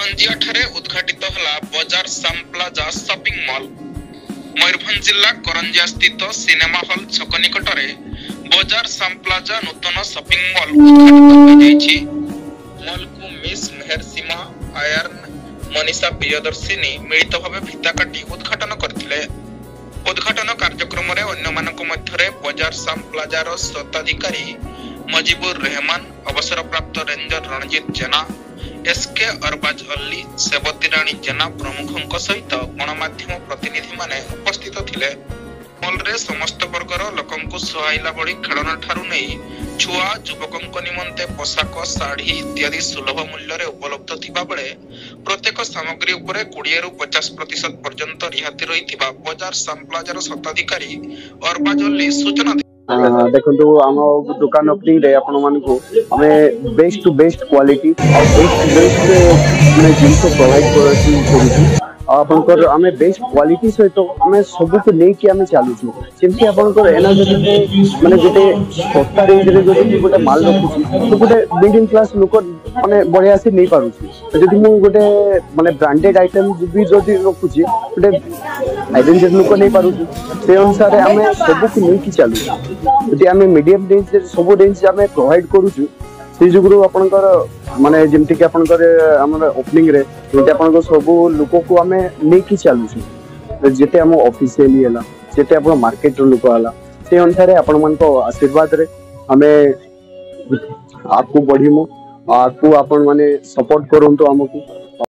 करंजिया ठारे उद्घाटित हला बजार साम प्लाजा शॉपिंग मॉल। मयूरभंज जिला करंजिया स्थित सिनेमा हॉल छक निकटरे बजार साम प्लाजा नूतन शॉपिंग मॉल उद्घाटित हो जायछि। मॉल को मिस मेहर सीमा आयरन मनीषा प्रियदर्शिनी मिलित भावे फिता काटी उद्घाटन करथिले। उद्घाटन कार्यक्रम रे अन्य मानक मध्यरे बजार साम प्लाजार स्वत्वाधिकारी मजिबुर रहमान, अवसरप्राप्त रेंजर रणजीत जेना, एसके अरबाज अल्ली, सेवती रानी जेना प्रमुखों सहित गणमाध्यम प्रतिनिधि माने उपस्थित थिले। मॉल रे समस्त वर्गर लोकंकु सुहाइला बड़ी खेलना ठारू नहीं छुआ युवकों निमंते पोशाक साड़ी इत्यादि सुलभ मूल्य रे उपलब्ध थिबा बेले प्रत्येक सामग्री उपरे 20 रु 50% पर्यंत रिहाती रहिथिबा बजार साम प्लाजार स्वत्वाधिकारी अरबाज अल्ली सूचना देखो आम दुकान ओपनिंग रे आपण मानकु हमे बेस्ट टू बेस्ट क्वालिटी और बेस्ट टू बेस्ट मैं जिंस प्रोवाइड करू आपनकर आमे बेस्ट क्वालिटी सहित आमे सब को ले के आमे चालू छु जेमति आपनकर एना जति माने गोटे सस्ता रेंज रे जति गोटे माल रखु तो गोटे मिडिल क्लास लोक माने बढ़िया से नहीं पारु छु जति मु गोटे माने ब्रांडेड आइटम भी जति रखु छि गोटे आइडेंटिटी लोक नहीं पारु छु से अनुसार आमे सब को ले के चालू जति आमे मीडियम रेंज सब रेंज आमे प्रोवाइड करू छु से जुगुरु आपनकर माने जेमति कि आपनकर हमर ओपनिंग रे जेते आपनको सब लोक को हमें नै कि चालू छी जेते हम ऑफिशियली हला जेते आपन मार्केट रो लोक हला से अनुसार आपन मन को आशीर्वाद रे हमें आपको बढ़िमो आपको आपन माने सपोर्ट करंतो हमको।